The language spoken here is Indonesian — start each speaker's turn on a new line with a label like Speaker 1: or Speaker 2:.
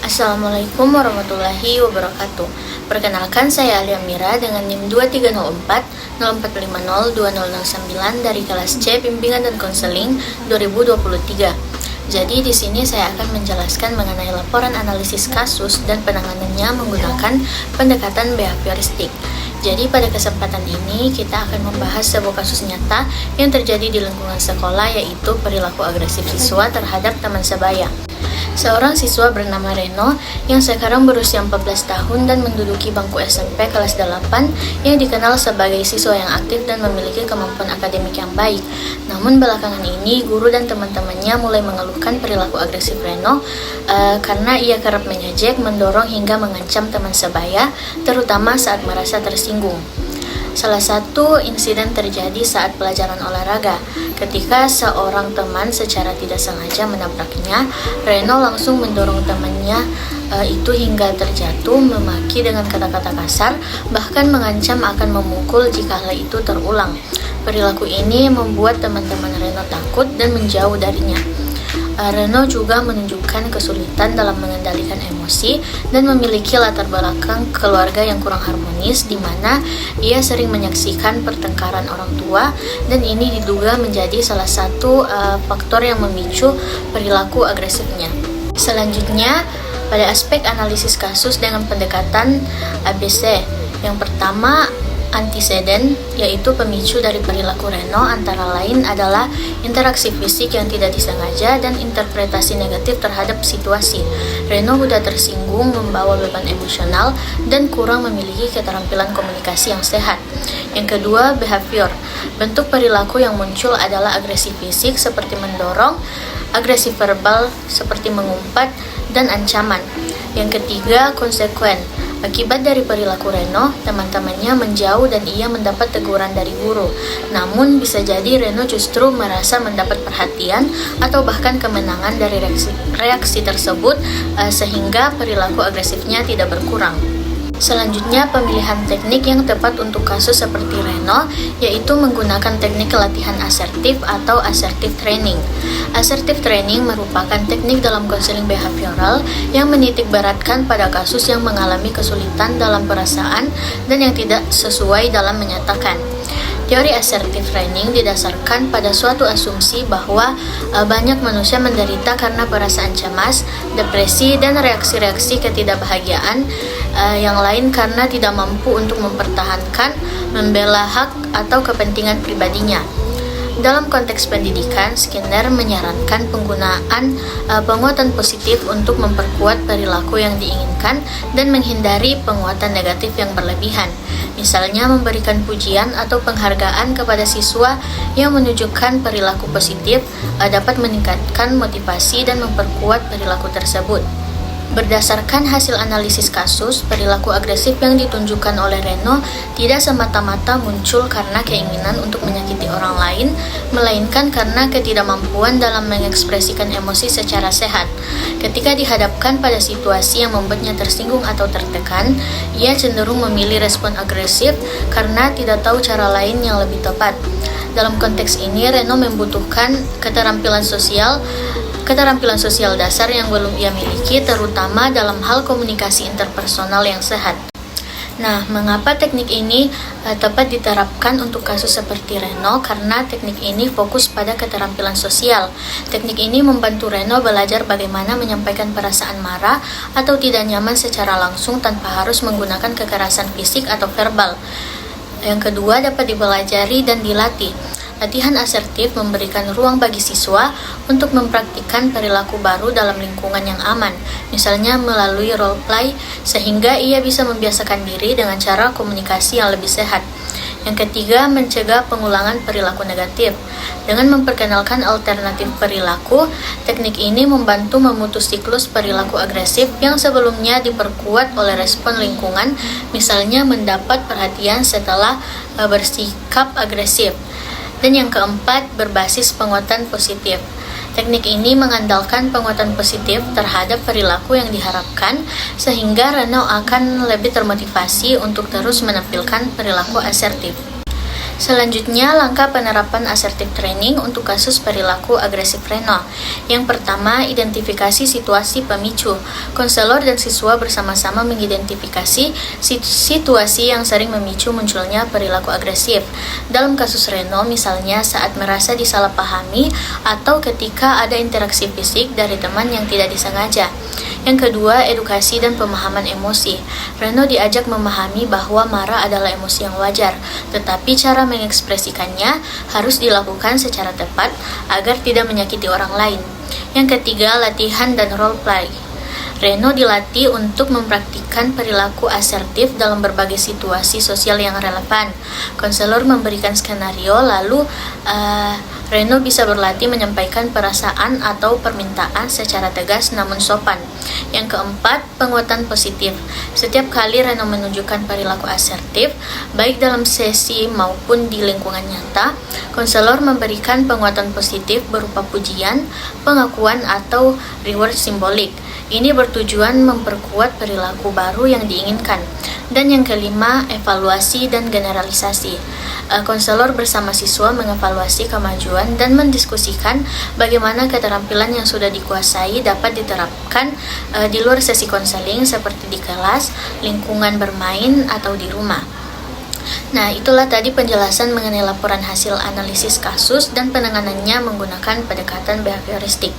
Speaker 1: Assalamualaikum warahmatullahi wabarakatuh. Perkenalkan, saya Alia Mira dengan NIM 2304 0450 2069 dari kelas C Bimbingan dan Konseling 2023. Jadi di sini saya akan menjelaskan mengenai laporan analisis kasus dan penanganannya menggunakan pendekatan behavioristik. Jadi pada kesempatan ini kita akan membahas sebuah kasus nyata yang terjadi di lingkungan sekolah, yaitu perilaku agresif siswa terhadap teman sebaya. Seorang siswa bernama Reno yang sekarang berusia 14 tahun dan menduduki bangku SMP kelas 8 yang dikenal sebagai siswa yang aktif dan memiliki kemampuan akademik yang baik. Namun belakangan ini guru dan teman-temannya mulai mengeluhkan perilaku agresif Reno karena ia kerap mengejek, mendorong hingga mengancam teman sebaya, terutama saat merasa tersinggung. Salah satu insiden terjadi saat pelajaran olahraga. Ketika seorang teman secara tidak sengaja menabraknya, Reno langsung mendorong temannya itu hingga terjatuh, memaki dengan kata-kata kasar, bahkan mengancam akan memukul jika hal itu terulang. Perilaku ini membuat teman-teman Reno takut dan menjauh darinya. Reno juga menunjukkan kesulitan dalam mengendalikan emosi dan memiliki latar belakang keluarga yang kurang harmonis, di mana ia sering menyaksikan pertengkaran orang tua, dan ini diduga menjadi salah satu faktor yang memicu perilaku agresifnya. Selanjutnya, pada aspek analisis kasus dengan pendekatan ABC. Yang pertama, antiseden, yaitu pemicu dari perilaku Reno, antara lain adalah interaksi fisik yang tidak disengaja dan interpretasi negatif terhadap situasi. Reno mudah tersinggung, membawa beban emosional, dan kurang memiliki keterampilan komunikasi yang sehat. Yang kedua, behavior. Bentuk perilaku yang muncul adalah agresi fisik seperti mendorong, agresi verbal seperti mengumpat, dan ancaman. Yang ketiga, konsekuen. Akibat dari perilaku Reno, teman-temannya menjauh dan ia mendapat teguran dari guru. Namun bisa jadi Reno justru merasa mendapat perhatian atau bahkan kemenangan dari reaksi tersebut, sehingga perilaku agresifnya tidak berkurang. Selanjutnya, pemilihan teknik yang tepat untuk kasus seperti Reno, yaitu menggunakan teknik latihan asertif atau assertive training. Assertive training merupakan teknik dalam konseling behavioral yang menitik beratkan pada kasus yang mengalami kesulitan dalam perasaan dan yang tidak sesuai dalam menyatakan. Teori assertive training didasarkan pada suatu asumsi bahwa banyak manusia menderita karena perasaan cemas, depresi, dan reaksi-reaksi ketidakbahagiaan yang lain karena tidak mampu untuk mempertahankan, membela hak atau kepentingan pribadinya. Dalam konteks pendidikan, Skinner menyarankan penggunaan penguatan positif untuk memperkuat perilaku yang diinginkan dan menghindari penguatan negatif yang berlebihan. Misalnya memberikan pujian atau penghargaan kepada siswa yang menunjukkan perilaku positif dapat meningkatkan motivasi dan memperkuat perilaku tersebut. Berdasarkan hasil analisis kasus, perilaku agresif yang ditunjukkan oleh Reno tidak semata-mata muncul karena keinginan untuk menyakiti orang lain, melainkan karena ketidakmampuan dalam mengekspresikan emosi secara sehat. Ketika dihadapkan pada situasi yang membuatnya tersinggung atau tertekan, ia cenderung memilih respon agresif karena tidak tahu cara lain yang lebih tepat. Dalam konteks ini, Reno membutuhkan keterampilan sosial dasar yang belum ia miliki, terutama dalam hal komunikasi interpersonal yang sehat. Nah, mengapa teknik ini tepat diterapkan untuk kasus seperti Reno? Karena teknik ini fokus pada keterampilan sosial. Teknik ini membantu Reno belajar bagaimana menyampaikan perasaan marah atau tidak nyaman secara langsung tanpa harus menggunakan kekerasan fisik atau verbal. Yang kedua, dapat dipelajari dan dilatih. Latihan asertif memberikan ruang bagi siswa untuk mempraktikkan perilaku baru dalam lingkungan yang aman, misalnya melalui role play, sehingga ia bisa membiasakan diri dengan cara komunikasi yang lebih sehat. Yang ketiga, mencegah pengulangan perilaku negatif. Dengan memperkenalkan alternatif perilaku, teknik ini membantu memutus siklus perilaku agresif yang sebelumnya diperkuat oleh respon lingkungan, misalnya mendapat perhatian setelah bersikap agresif. Dan yang keempat, berbasis penguatan positif. Teknik ini mengandalkan penguatan positif terhadap perilaku yang diharapkan, sehingga Reno akan lebih termotivasi untuk terus menampilkan perilaku asertif. Selanjutnya, langkah penerapan assertive training untuk kasus perilaku agresif Reno. Yang pertama, identifikasi situasi pemicu. Konselor dan siswa bersama-sama mengidentifikasi situasi yang sering memicu munculnya perilaku agresif. Dalam kasus Reno, misalnya saat merasa disalahpahami atau ketika ada interaksi fisik dari teman yang tidak disengaja. Yang kedua, edukasi dan pemahaman emosi. Reno diajak memahami bahwa marah adalah emosi yang wajar, tetapi cara mengekspresikannya harus dilakukan secara tepat agar tidak menyakiti orang lain. Yang ketiga, latihan dan role play. Reno dilatih untuk mempraktikkan perilaku asertif dalam berbagai situasi sosial yang relevan. Konselor memberikan skenario, lalu Reno bisa berlatih menyampaikan perasaan atau permintaan secara tegas namun sopan. Yang keempat, penguatan positif. Setiap kali Reno menunjukkan perilaku asertif, baik dalam sesi maupun di lingkungan nyata, konselor memberikan penguatan positif berupa pujian, pengakuan, atau reward simbolik. Ini bertujuan memperkuat perilaku baru yang diinginkan. Dan yang kelima, evaluasi dan generalisasi. Konselor bersama siswa mengevaluasi kemajuan dan mendiskusikan bagaimana keterampilan yang sudah dikuasai dapat diterapkan di luar sesi konseling seperti di kelas, lingkungan bermain, atau di rumah. Nah, itulah tadi penjelasan mengenai laporan hasil analisis kasus dan penanganannya menggunakan pendekatan behavioristik.